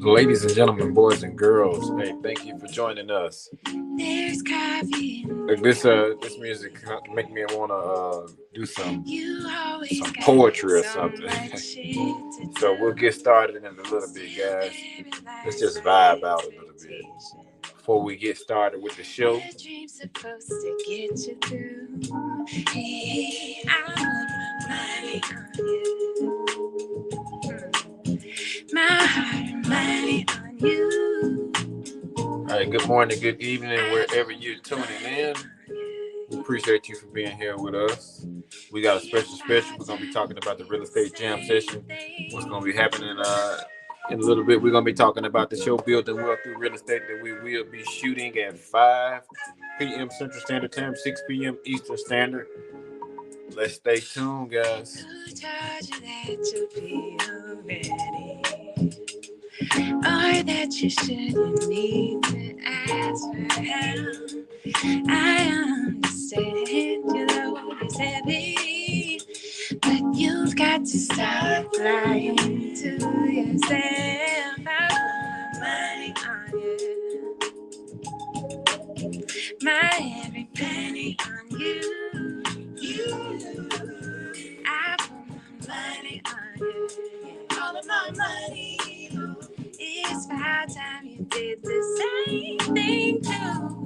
Ladies and gentlemen, boys and girls, hey, thank you for joining us. There's coffee. This music make me wanna do some poetry or something. So we'll get started in a little bit, guys. Let's just vibe out a little bit before we get started with the show. Supposed to get you through. Hey, I put my money on you. My heart and money on you. All right, good morning, good evening, wherever you're tuning in. We appreciate you for being here with us. We got a special. We're going to be talking about the real estate jam session. What's going to be happening in a little bit. We're going to be talking about the show Building Wealth Through Real Estate that we will be shooting at 5 p.m. Central Standard Time, 6 p.m. Eastern Standard. Let's stay tuned, guys. Or that you shouldn't need to ask for help. I understand your load is heavy, but you've got to start lying to yourself. I put my money on you, my every penny on you. I put my money on you, all of my money. It's about time you did the same thing too.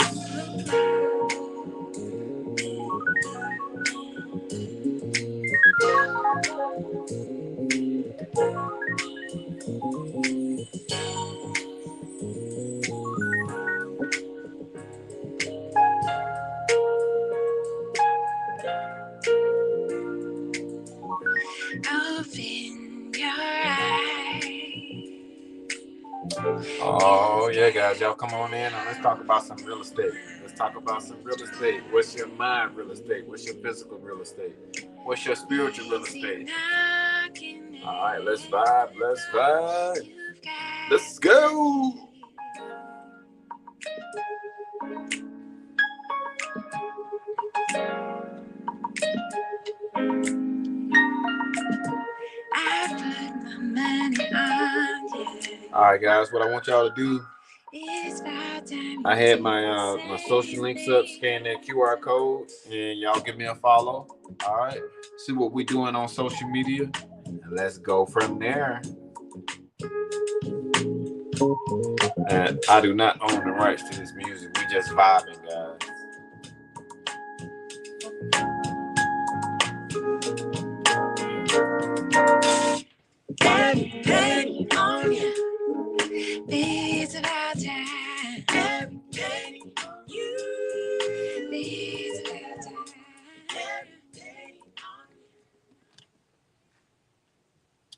Open your eyes. Oh, yeah, guys. Y'all come on in and let's talk about some real estate. Let's talk about some real estate. What's your mind real estate? What's your physical real estate? What's your spiritual real estate? All right, let's vibe. Let's vibe. Let's go. I put my money on you. All right, guys. What I want y'all to do. I had my social links up. Scan that QR code, and y'all give me a follow. All right. See what we're doing on social media, and let's go from there. And I do not own the rights to this music. We just vibing, guys. Every penny on you. It's about time. Every penny on you. It's about time. Every penny on you.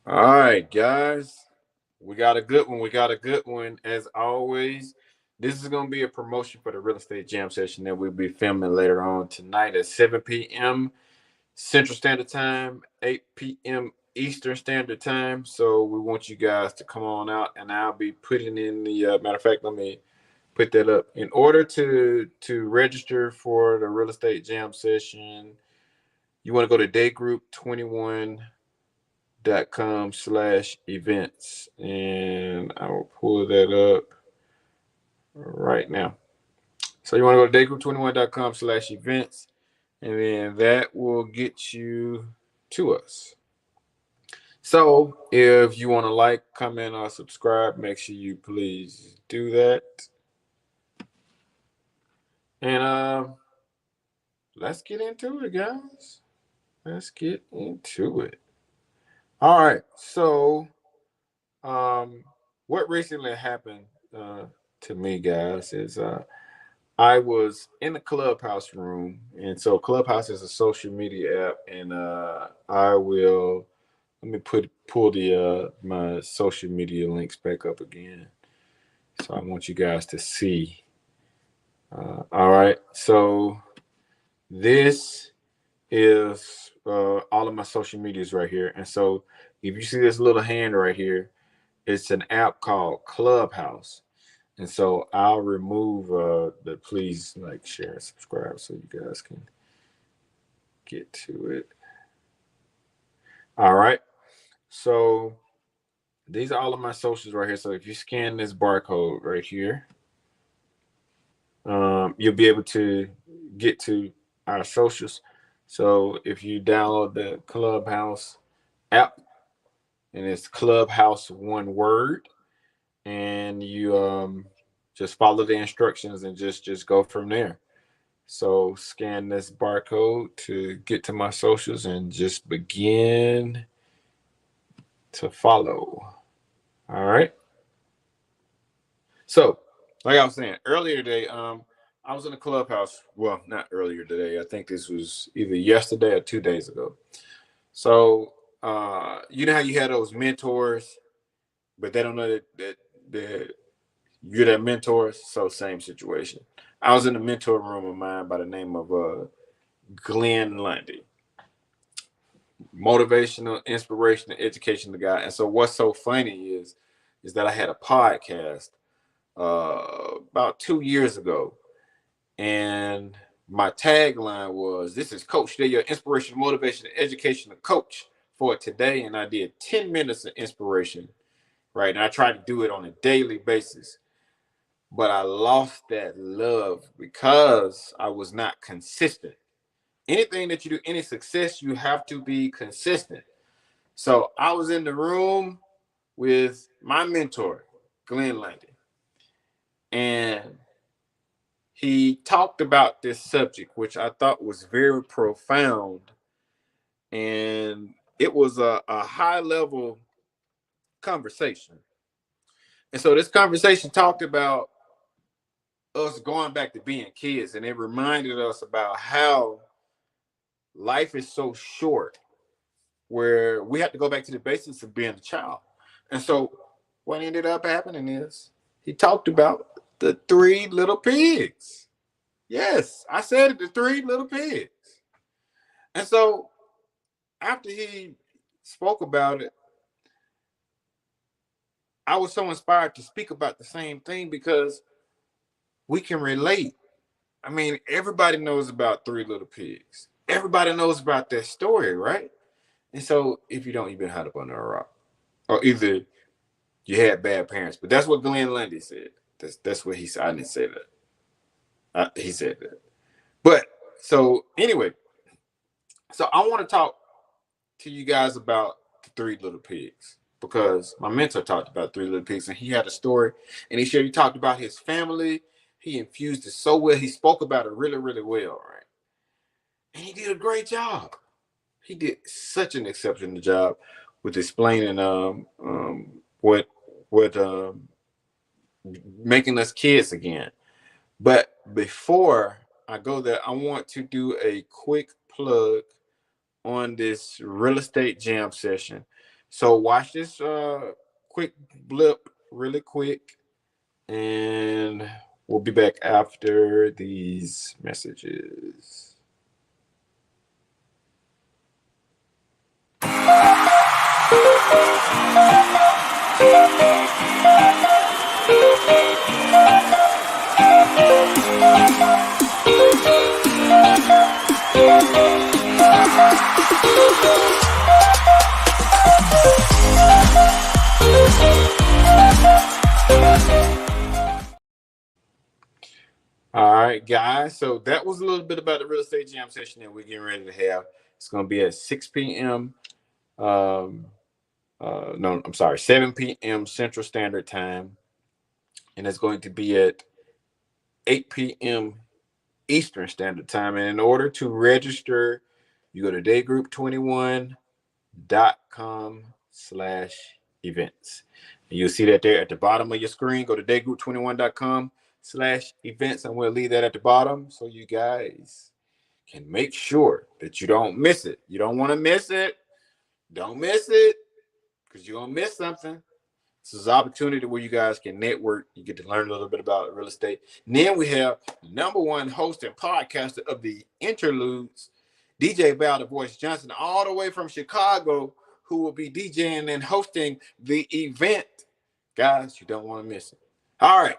All right, guys. We got a good one. As always, this is going to be a promotion for the real estate jam session that we'll be filming later on tonight at 7 p.m. Central Standard Time, 8 p.m. Eastern Standard Time. So we want you guys to come on out, and I'll be putting in the matter of fact, let me put that up. In order to register for the real estate jam session, you want to go to Daygroup21.com/events, and I will pull that up right now. So you want to go to Daygroup21.com/events, and then that will get you to us. So if you want to like, comment, or subscribe, make sure you please do that. And let's get into it, guys. Let's get into it. All right. So what recently happened to me, guys, is I was in the Clubhouse room, and so Clubhouse is a social media app, and I will let me pull the my social media links back up again. So I want you guys to see. All right, so this is all of my social medias right here, and so if you see this little hand right here, it's an app called Clubhouse. And so I'll remove the please like, share, and subscribe so you guys can get to it. All right. So these are all of my socials right here. So if you scan this barcode right here, you'll be able to get to our socials. So if you download the Clubhouse app, and it's Clubhouse one word, and you just follow the instructions and just go from there. So scan this barcode to get to my socials and just begin to follow. All right. So, like I was saying earlier today, I was in the Clubhouse. Well, not earlier today. I think this was either yesterday or 2 days ago. So, you know how you had those mentors, but they don't know that you're their mentors. So, same situation. I was in the mentor room of mine by the name of Glenn Lundy, motivational, inspirational, educational guy. And so what's so funny is that I had a podcast about 2 years ago, and my tagline was, "This is Coach Day, your inspirational, motivation, educational coach for today." And I did 10 minutes of inspiration, right? And I tried to do it on a daily basis, but I lost that love because I was not consistent. Anything that you do, any success, you have to be consistent. So I was in the room with my mentor, Glenn Lundy, and he talked about this subject, which I thought was very profound. And it was a high level conversation. And so this conversation talked about us going back to being kids, and it reminded us about how life is so short, where we have to go back to the basics of being a child. And so what ended up happening is he talked about the three little pigs. Yes, I said it, the three little pigs. And so after he spoke about it, I was so inspired to speak about the same thing because we can relate. I mean, everybody knows about Three Little Pigs. Everybody knows about that story, right? And so if you don't, you've been hot up under a rock. Or either you had bad parents. But that's what Glenn Lundy said. That's what he said. I didn't say that. He said that. But so anyway, so I want to talk to you guys about the Three Little Pigs because my mentor talked about Three Little Pigs, and he had a story, and he talked about his family. He infused it so well. He spoke about it really, really well, right? And he did a great job. He did such an exceptional job with explaining what making us kids again. But before I go there, I want to do a quick plug on this real estate jam session. So watch this quick blip really quick, and we'll be back after these messages. All right, guys. So that was a little bit about the real estate jam session that we're getting ready to have. It's going to be at 6 p.m. No, I'm sorry, 7 p.m. Central Standard Time. And it's going to be at 8 p.m. Eastern Standard Time. And in order to register, you go to Daygroup21.com/events. And you'll see that there at the bottom of your screen. Go to Daygroup21.com/events. daygroup21.com/events, and we'll leave that at the bottom so you guys can make sure that you don't miss it. You don't want to miss it. Don't miss it because you're going to miss something. This is an opportunity where you guys can network. You get to learn a little bit about real estate. And then we have number one host and podcaster of the interludes, DJ Val the Voice Johnson, all the way from Chicago, who will be DJing and hosting the event. Guys, you don't want to miss it. All right,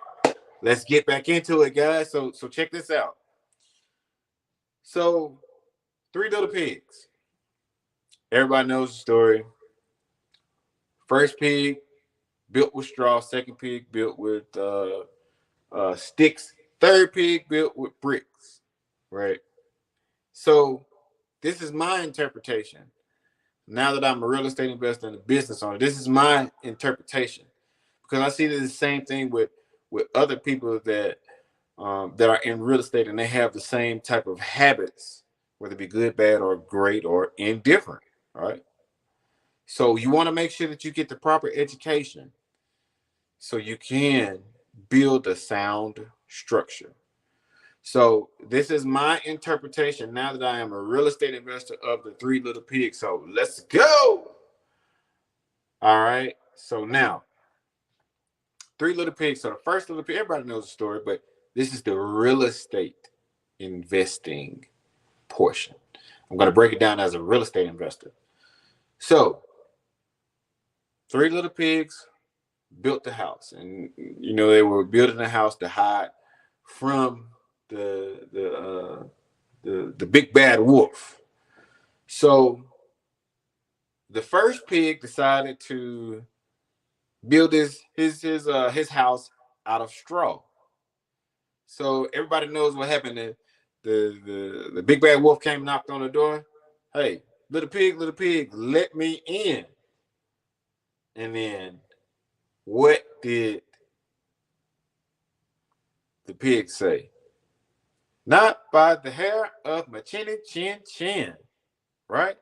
let's get back into it, guys. So check this out. So, Three Little Pigs. Everybody knows the story. First pig built with straw. Second pig built with sticks. Third pig built with bricks. Right. So this is my interpretation. Now that I'm a real estate investor and a business owner, this is my interpretation because I see the same thing with other people that that are in real estate and they have the same type of habits, whether it be good, bad, or great, or indifferent. All right. So you want to make sure that you get the proper education so you can build a sound structure. So this is my interpretation now that I am a real estate investor of the Three Little Pigs. So let's go. All right. So now, Three Little Pigs. So the first little pig, everybody knows the story, but this is the real estate investing portion. I'm going to break it down as a real estate investor. So, Three Little Pigs built the house, and they were building the house to hide from the big bad wolf. So the first pig decided to build his house out of straw. So everybody knows what happened. The big bad wolf came, knocked on the door. Hey, little pig, let me in. And then what did the pig say? Not by the hair of my chin, right?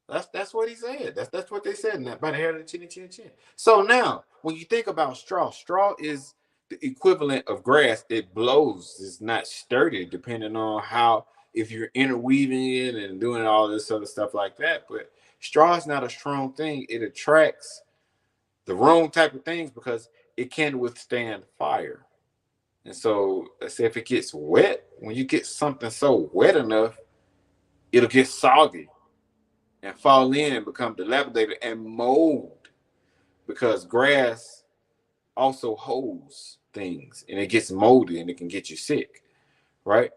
That's what he said. That's what they said. Not by the hair of the chin. So now, when you think about straw is the equivalent of grass. It blows. It's not sturdy, depending on how, if you're interweaving it and doing all this other stuff like that. But straw is not a strong thing. It attracts the wrong type of things because it can withstand fire. And so, let's say if it gets wet, when you get something so wet enough, it'll get soggy and fall in and become dilapidated and mold, because grass also holds things and it gets moldy and it can get you sick, right?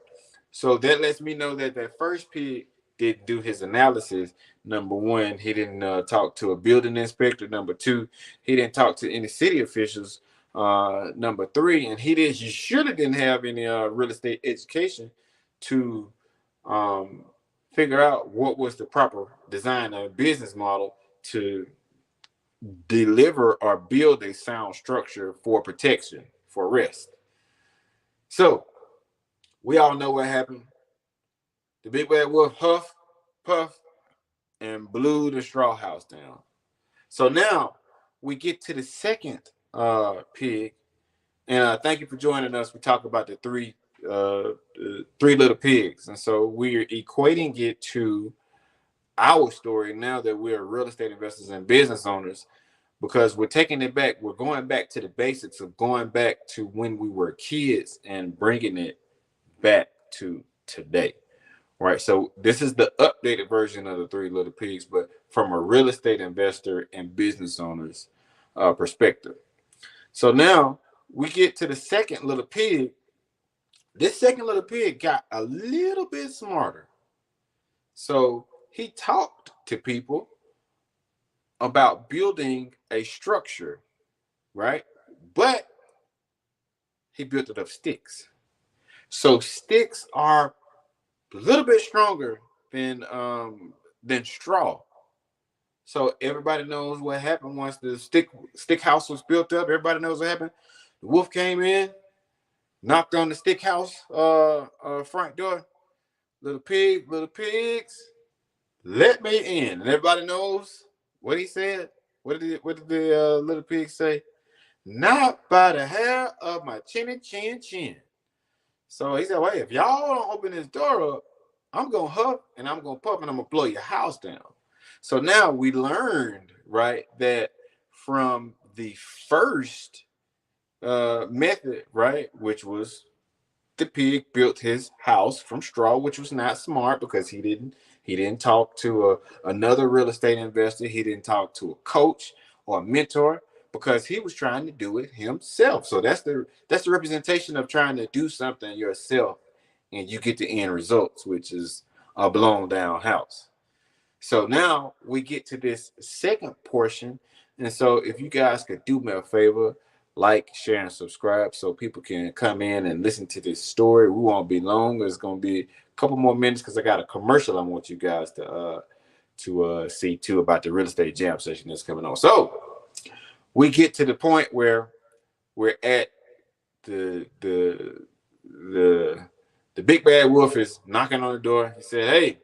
So that lets me know that that first pig didn't do his analysis. Number one, he didn't talk to a building inspector. Number two, he didn't talk to any city officials. Number three, and you surely didn't have any real estate education to figure out what was the proper design or business model to deliver or build a sound structure for protection, for rest. So we all know what happened. The big bad wolf huff, puff, and blew the straw house down. So now we get to the second pig, and thank you for joining us. We talk about the three little pigs, and so we're equating it to our story now that we're real estate investors and business owners, because we're taking it back. We're going back to the basics of going back to when we were kids and bringing it back to today. Right. So this is the updated version of the Three Little Pigs, but from a real estate investor and business owner's perspective. So now we get to the second little pig. This second little pig got a little bit smarter. So he talked to people about building a structure, right? But he built it of sticks. So sticks are a little bit stronger than straw. So everybody knows what happened once the stick house was built up. Everybody knows what happened. The wolf came in, knocked on the stick house front door. Little pigs, let me in. And everybody knows what he said. What did the little pig say? Not by the hair of my chinny chin chin. So he said, well, hey, if y'all don't open this door up, I'm going to huff and I'm going to puff and I'm going to blow your house down. So now we learned, right, that from the first method, right, which was the pig built his house from straw, which was not smart because he didn't talk to another real estate investor. He didn't talk to a coach or a mentor because he was trying to do it himself. So that's the representation of trying to do something yourself, and you get the end results, which is a blown down house. So now we get to this second portion. And so if you guys could do me a favor, like, share, and subscribe so people can come in and listen to this story. We won't be long. It's going to be a couple more minutes because I got a commercial I want you guys to see too about the real estate jam session that's coming on. So we get to the point where we're at the the the big bad wolf is knocking on the door. He said, "Hey,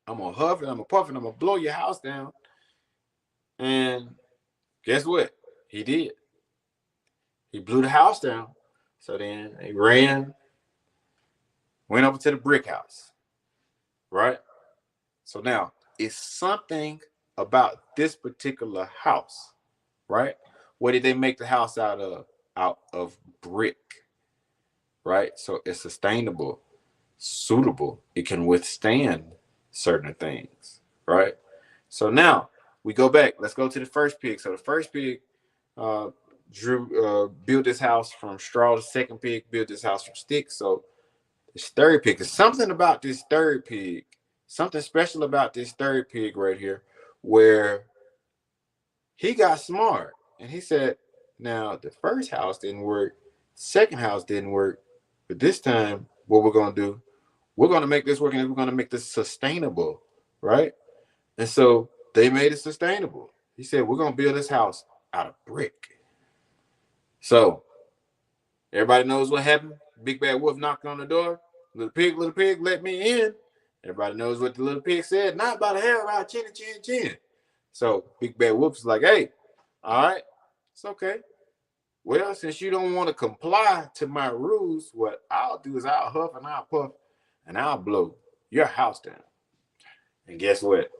I'm gonna huff and I'm gonna puff and I'm gonna blow your house down." And guess what? He did. He blew the house down. So then he ran, went over to the brick house, right? So now it's something about this particular house, right? What did they make the house out of? Out of brick, right? So it's sustainable, suitable. It can withstand certain things, right? So now we go back. Let's go to the first pig. So the first pig uh, built this house from straw. The second pig built this house from sticks. So this third pig, there's something about this third pig, something special about this third pig right here, where he got smart and he said, now the first house didn't work, second house didn't work, but this time what we're going to do, we're going to make this work and we're going to make this sustainable, right? And so they made it sustainable. He said, we're going to build this house out of brick. So everybody knows what happened. Big bad wolf knocked on the door. Little pig, let me in. Everybody knows what the little pig said. Not by the hair, about chin, chin, chin. So big bad wolf is like, hey, all right, it's okay. Well, since you don't want to comply to my rules, what I'll do is I'll huff and I'll puff and I'll blow your house down. And guess what?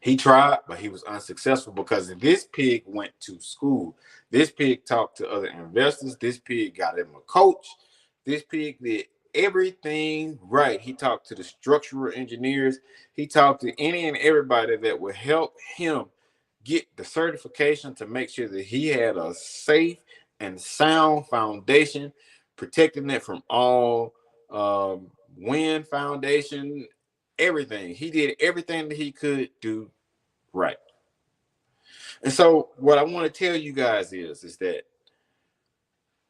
He tried, but he was unsuccessful because this pig went to school. This pig talked to other investors. This pig got him a coach. This pig did everything right. He talked to the structural engineers. He talked to any and everybody that would help him get the certification to make sure that he had a safe and sound foundation, protecting it from all wind foundation, everything. He did everything that he could do right. And so what I want to tell you guys is that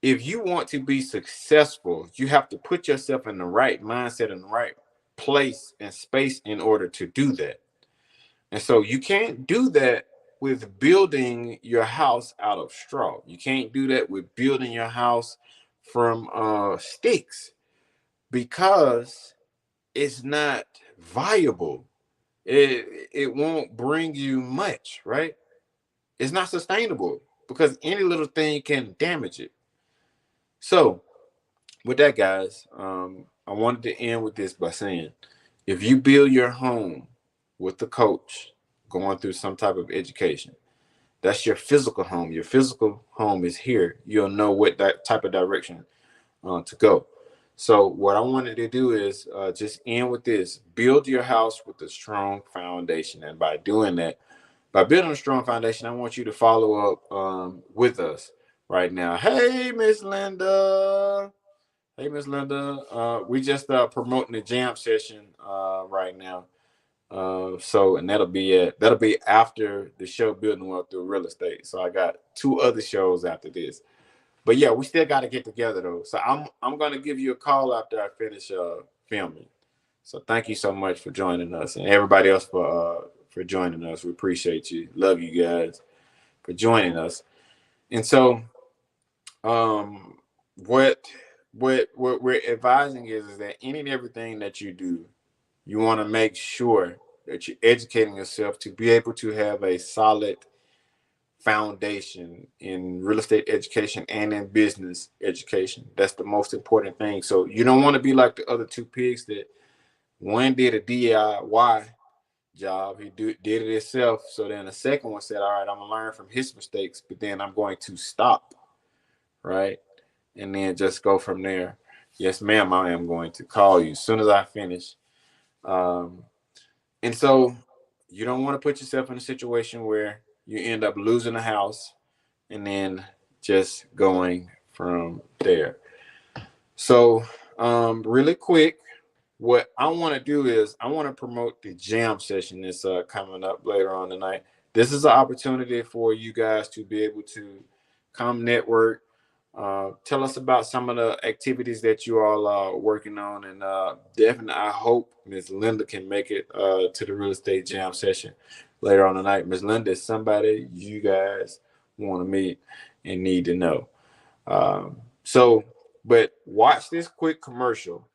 if you want to be successful, you have to put yourself in the right mindset, in the right place and space in order to do that. And so you can't do that with building your house out of straw. You can't do that with building your house from sticks because it's not viable. It won't bring you much, right? It's not sustainable because any little thing can damage it. So, with that, guys, I wanted to end with this by saying if you build your home with the coach going through some type of education, that's your physical home. Your physical home is here. You'll know what that type of direction to go. So, what I wanted to do is just end with this build your house with a strong foundation. And by doing that, by building a strong foundation, I want you to follow up with us right now. Hey, Miss Linda. Hey, Miss Linda. We just promoting the jam session right now. So, and that'll be after the show building wealth through real estate. So I got two other shows after this. But yeah, we still got to get together though. So I'm gonna give you a call after I finish filming. So thank you so much for joining us and everybody else for joining us. We appreciate you. Love you guys for joining us. And so um what what we're advising is that any and everything that you do, you want to make sure that you're educating yourself to be able to have a solid foundation in real estate education and in business education. That's the most important thing. So you don't want to be like the other two pigs that one did a DIY job. He did it himself. So then the second one said, all right, I'm going to learn from his mistakes, but then I'm going to stop, right? And then just go from there. Yes, ma'am, I am going to call you as soon as I finish. And so you don't want to put yourself in a situation where you end up losing a house and then just going from there. So really quick, what I want to do is I want to promote the jam session that's coming up later on tonight. This is an opportunity for you guys to be able to come network. Tell us about some of the activities that you all are working on, and definitely I hope Ms. Linda can make it to the real estate jam session later on tonight. Ms. Linda is somebody you guys want to meet and need to know. But watch this quick commercial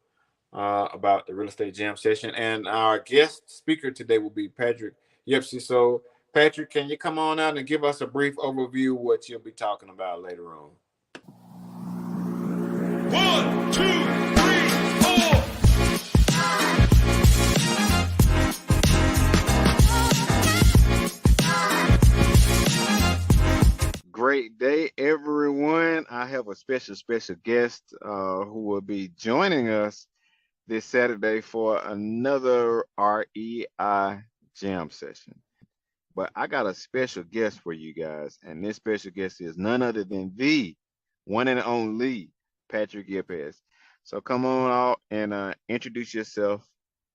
about the real estate jam session, and our guest speaker today will be Patrick Yepsey. So Patrick, can you come on out and give us a brief overview of what you'll be talking about later on? 1, 2, 3, 4. Great day, everyone. I have a special guest who will be joining us this Saturday for another REI jam session. But I got a special guest for you guys, and this special guest is none other than the one and only Patrick Yepes. So come on out and introduce yourself,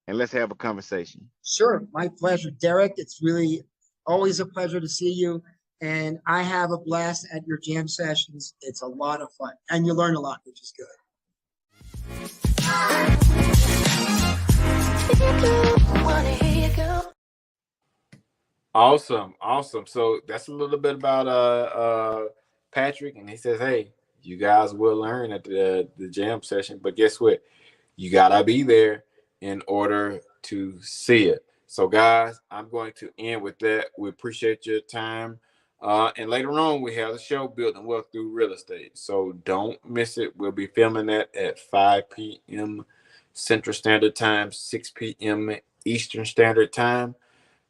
and let's have a conversation. Sure, my pleasure, Derrick. It's really always a pleasure to see you, and I have a blast at your jam sessions. It's a lot of fun, and you learn a lot, which is good. Awesome. So that's a little bit about Patrick, and he says, hey, you guys will learn at the jam session, but guess what? You gotta be there in order to see it. So guys, I'm going to end with that. We appreciate your time. And later on, we have a show, Building Wealth Through Real Estate. So don't miss it. We'll be filming that at 5 p.m. Central Standard Time, 6 p.m. Eastern Standard Time.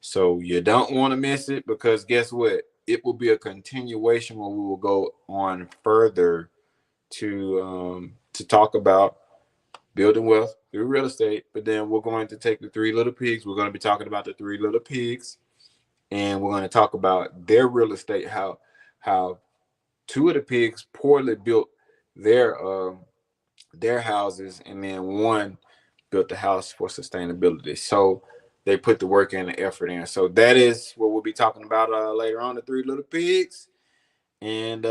So you don't want to miss it, because guess what? It will be a continuation where we will go on further to talk about building wealth through real estate. But then we're going to take the three little pigs. We're going to be talking about the three little pigs, and we're going to talk about their real estate, how two of the pigs poorly built their houses, and then one built the house for sustainability. So they put the work and the effort in. So that is what we'll be talking about later on, the three little pigs. And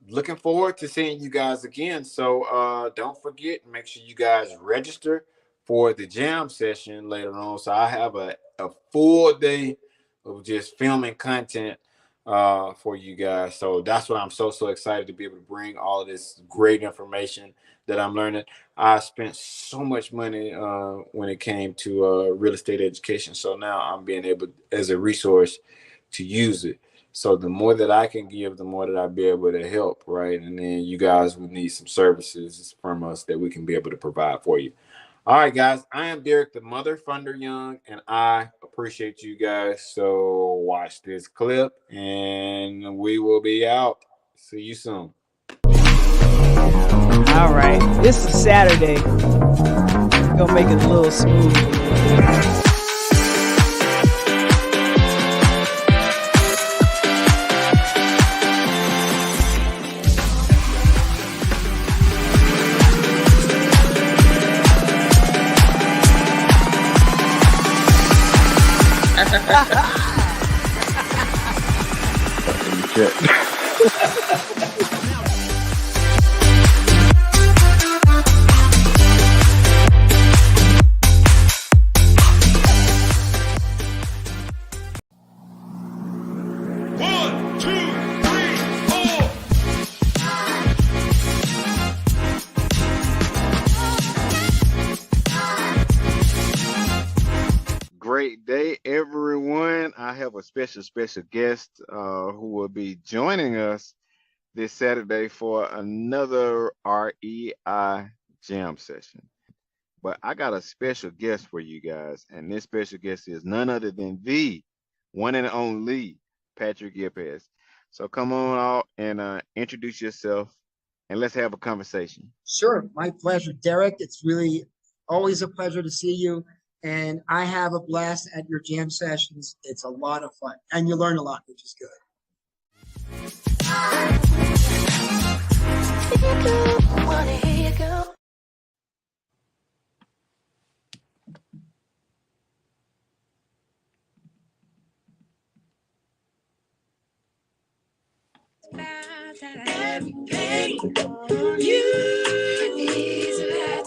looking forward to seeing you guys again. So don't forget, make sure you guys register for the jam session later on. So I have a full day of just filming content for you guys. So that's why I'm so excited to be able to bring all of this great information that I'm learning. I spent so much money when it came to real estate education. So now I'm being able, as a resource, to use it. So the more that I can give, the more that I'll be able to help, right? And then you guys will need some services from us that we can be able to provide for you. All right, guys, I am Derrick, the Mother Thunder Young, and I appreciate you guys. So watch this clip, and we will be out. See you soon. All right, this is Saturday. We're gonna make it a little smooth. Great day, everyone. I have a a special guest who will be joining us this Saturday for another REI jam session. But I got a special guest for you guys, and this special guest is none other than the one and only Patrick Yepes. So come on out and introduce yourself, and let's have a conversation. Sure, my pleasure, Derek. It's really always a pleasure to see you. And I have a blast at your jam sessions. It's a lot of fun. And you learn a lot, which is good. Wanna hear you go. Everything you need is about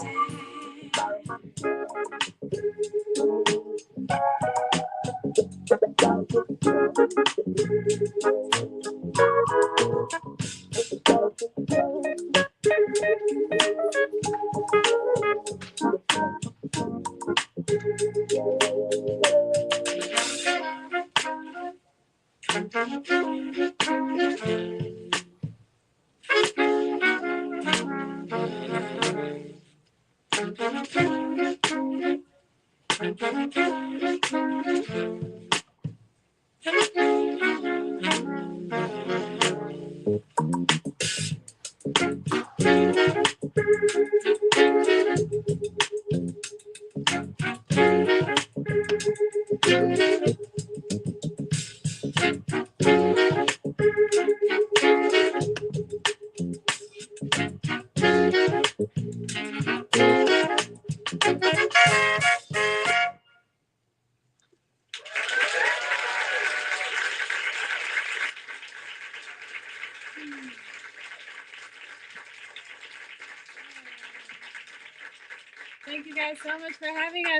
Thank you guys so much for having us.